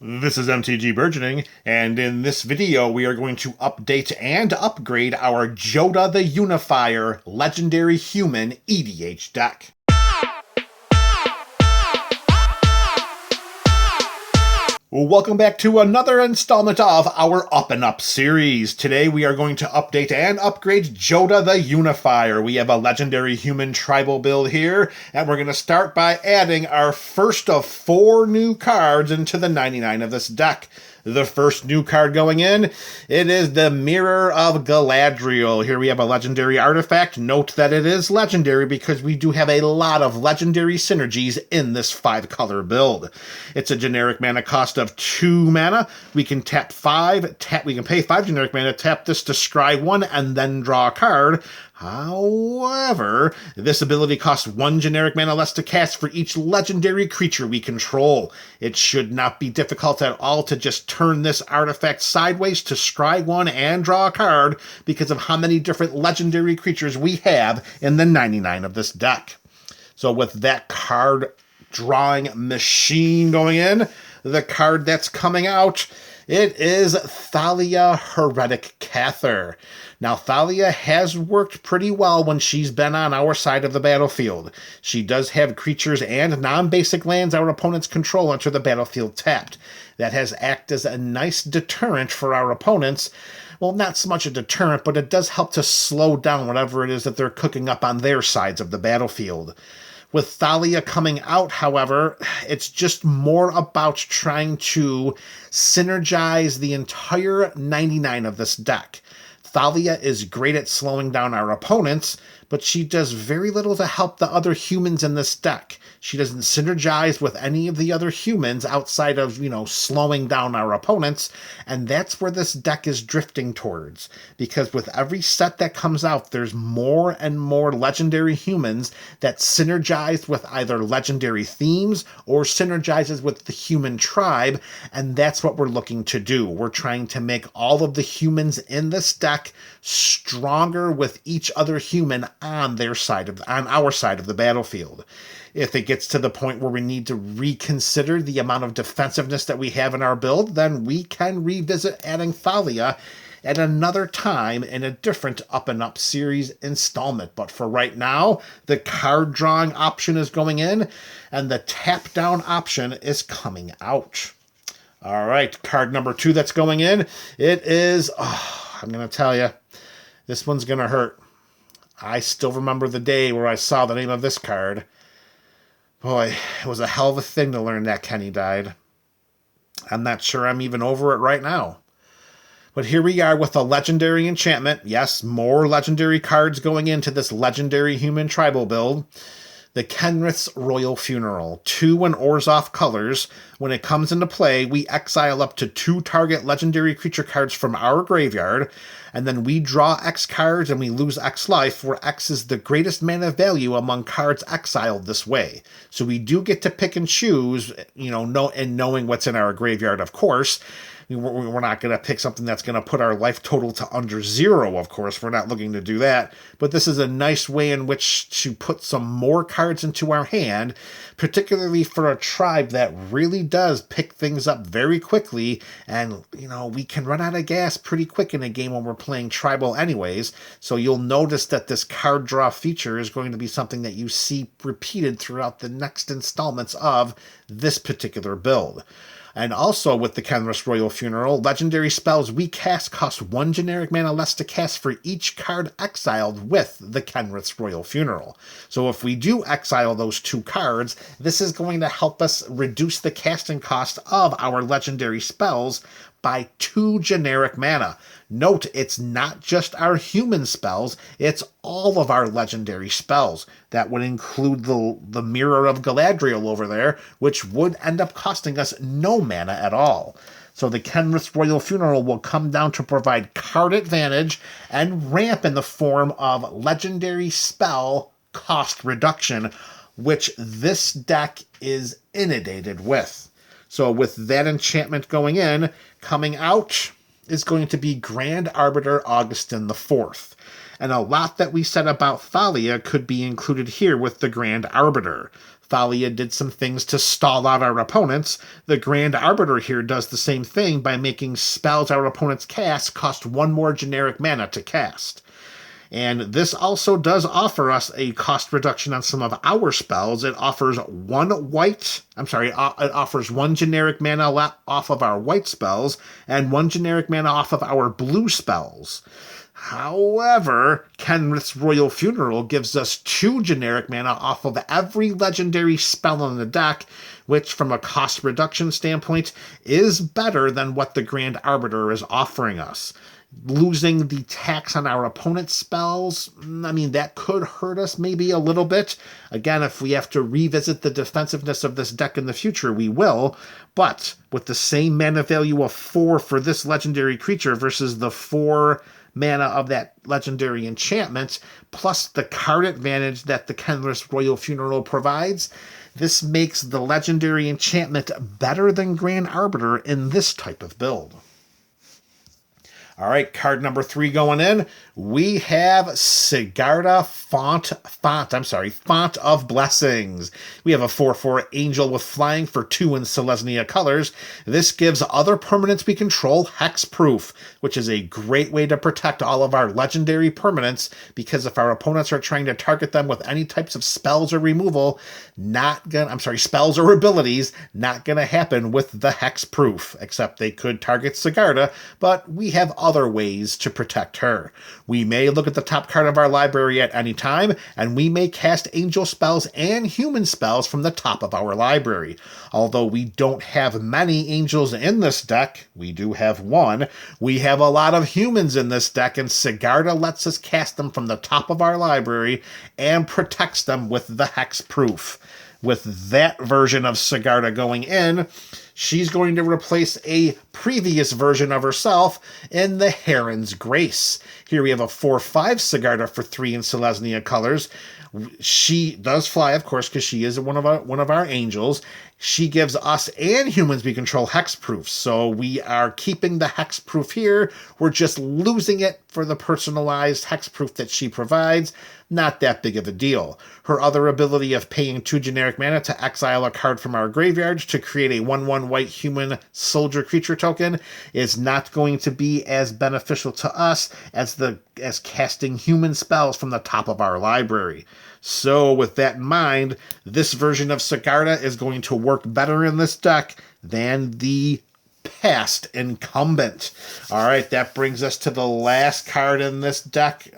This is MTG Burgeoning, and in this video we are going to update and upgrade our Jodah the Unifier Legendary Human EDH deck. Welcome back to another installment of our Up and Up series. Today we are going to update and upgrade Jodah the Unifier. We have a Legendary Human tribal build here, and we're going to start by adding our first of 4 new cards into the 99 of this deck. The first new card going in, it is the Mirror of Gadriel. Here we have a legendary artifact. Note that it is legendary because we do have a lot of legendary synergies in this 5-color build. It's a generic mana cost of 2 mana. We can tap 5, we can pay 5 generic mana, tap this to scry 1, and then draw a card. However, this ability costs 1 generic mana less to cast for each legendary creature we control. It should not be difficult at all to just turn this artifact sideways to scry 1 and draw a card because of how many different legendary creatures we have in the 99 of this deck. So with that card drawing machine going in, the card that's coming out, it is Thalia Heretic Cather. Now, Thalia has worked pretty well when she's been on our side of the battlefield. She does have creatures and non-basic lands our opponents control enter the battlefield tapped. That has acted as a nice deterrent for our opponents. Well, not so much a deterrent, but it does help to slow down whatever it is that they're cooking up on their sides of the battlefield. With Thalia coming out, however, it's just more about trying to synergize the entire 99 of this deck. Thalia is great at slowing down our opponents, but she does very little to help the other humans in this deck. She doesn't synergize with any of the other humans outside of, slowing down our opponents, and that's where this deck is drifting towards. Because with every set that comes out, there's more and more legendary humans that synergize with either legendary themes or synergizes with the human tribe, and that's what we're looking to do. We're trying to make all of the humans in this deck stronger with each other human on our side of the battlefield. If it gets to the point where we need to reconsider the amount of defensiveness that we have in our build, then we can revisit adding Thalia at another time in a different Up and Up series installment. But for right now, the card drawing option is going in and the tap down option is coming out. All right, card number 2 that's going in, it is, I'm going to tell you, this one's going to hurt. I still remember the day where I saw the name of this card. Boy, it was a hell of a thing to learn that Kenny died. I'm not sure I'm even over it right now. But here we are with a legendary enchantment. Yes, more legendary cards going into this legendary human tribal build. The Kenriths Royal Funeral. 2 and Orzhov colors. When it comes into play, we exile up to 2 target legendary creature cards from our graveyard, and then we draw X cards and we lose X life, where X is the greatest mana value among cards exiled this way. So we do get to pick and choose, and knowing what's in our graveyard, of course. We're not going to pick something that's going to put our life total to under 0, of course. We're not looking to do that. But this is a nice way in which to put some more cards into our hand, particularly for a tribe that really does pick things up very quickly. And, we can run out of gas pretty quick in a game when we're playing tribal anyways. So you'll notice that this card draw feature is going to be something that you see repeated throughout the next installments of this particular build. And also with the Kenriths Royal Funeral, legendary spells we cast cost 1 generic mana less to cast for each card exiled with the Kenriths Royal Funeral. So if we do exile those 2 cards, this is going to help us reduce the casting cost of our legendary spells by 2 generic mana. Note, it's not just our human spells, it's all of our legendary spells. That would include the Mirror of Gadriel over there, which would end up costing us no mana at all. So the Kenriths Royal Funeral will come down to provide card advantage and ramp in the form of legendary spell cost reduction, which this deck is inundated with. So with that enchantment going in, coming out is going to be Grand Arbiter Augustin IV. And a lot that we said about Thalia could be included here with the Grand Arbiter. Thalia did some things to stall out our opponents. The Grand Arbiter here does the same thing by making spells our opponents cast cost 1 more generic mana to cast. And this also does offer us a cost reduction on some of our spells. It offers it offers 1 generic mana off of our white spells and 1 generic mana off of our blue spells. However, Kenriths Royal Funeral gives us 2 generic mana off of every legendary spell in the deck, which from a cost reduction standpoint is better than what the Grand Arbiter is offering us. Losing the tax on our opponent's spells, I mean, that could hurt us maybe a little bit. Again, if we have to revisit the defensiveness of this deck in the future, we will. But with the same mana value of 4 for this legendary creature versus the 4 mana of that legendary enchantment, plus the card advantage that the Kenriths Royal Funeral provides, this makes the legendary enchantment better than Grand Arbiter in this type of build. All right, card number 3 going in. We have Sigarda Font of Blessings. We have a 4/4 angel with flying for 2 in Selesnya colors. This gives other permanents we control hexproof, which is a great way to protect all of our legendary permanents, because if our opponents are trying to target them with any types of spells or removal, spells or abilities, not gonna happen with the hexproof, except they could target Sigarda, but we have other ways to protect her. We may look at the top card of our library at any time, and we may cast angel spells and human spells from the top of our library. Although we don't have many angels in this deck, we do have 1. We have a lot of humans in this deck, and Sigarda lets us cast them from the top of our library and protects them with the hexproof. With that version of Sigarda going in, she's going to replace a previous version of herself in the Heron's Grace. Here we have a 4/5 Sigarda for 3 in Selesnya colors. She does fly, of course, because she is one of our angels. She gives us and humans we control hexproof, so we are keeping the hexproof here. We're just losing it for the personalized hexproof that she provides. Not that big of a deal. Her other ability of paying 2 generic mana to exile a card from our graveyard to create a 1/1 white human soldier creature token is not going to be as beneficial to us as casting human spells from the top of our library. So with that in mind, this version of Sigarda is going to work better in this deck than the past incumbent. All right, that brings us to the last card in this deck.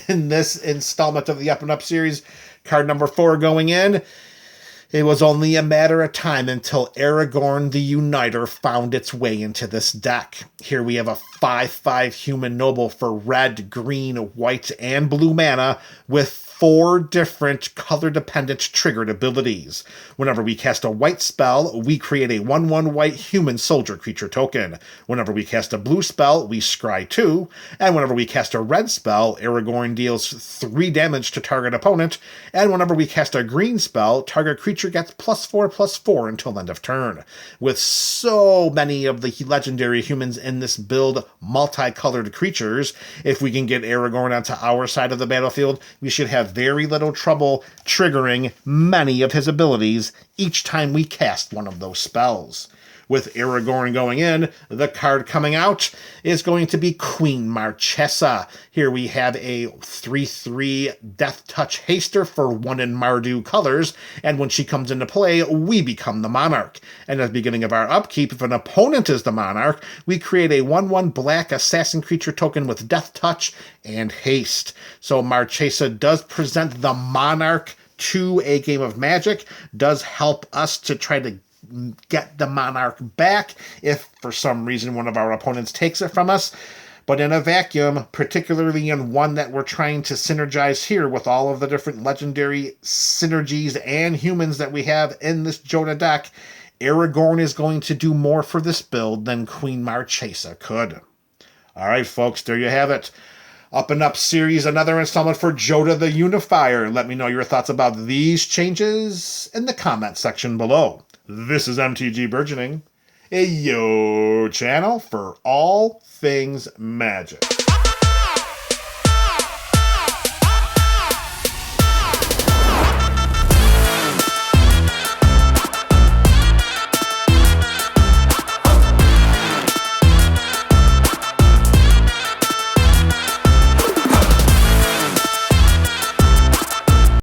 In this installment of the Up and Up series. Card number 4 going in. It was only a matter of time until Aragorn the Uniter found its way into this deck. Here we have a 5/5 human noble for red, green, white, and blue mana with 4 different color-dependent triggered abilities. Whenever we cast a white spell, we create a 1/1 white human soldier creature token. Whenever we cast a blue spell, we scry 2. And whenever we cast a red spell, Aragorn deals 3 damage to target opponent. And whenever we cast a green spell, target creature gets +4/+4 until end of turn. With so many of the legendary humans in this build multicolored creatures, if we can get Aragorn onto our side of the battlefield, we should have very little trouble triggering many of his abilities each time we cast one of those spells. With Aragorn going in, the card coming out is going to be Queen Maressa. Here we have a 3/3 Death Touch Haster for 1 in Mardu colors, and when she comes into play, we become the Monarch. And at the beginning of our upkeep, if an opponent is the Monarch, we create a 1/1 black assassin creature token with Death Touch and Haste. So Maressa does present the Monarch to a game of Magic, does help us to try to get the Monarch back if for some reason one of our opponents takes it from us. But in a vacuum, particularly in one that we're trying to synergize here with all of the different legendary synergies and humans that we have in this Jodah deck, Aragorn is going to do more for this build than Queen Maressa could. All right, folks, there you have it. Up and Up series, another installment for Jodah the Unifier. Let me know your thoughts about these changes in the comment section below. This is MTG Burgeoning, your channel for all things Magic.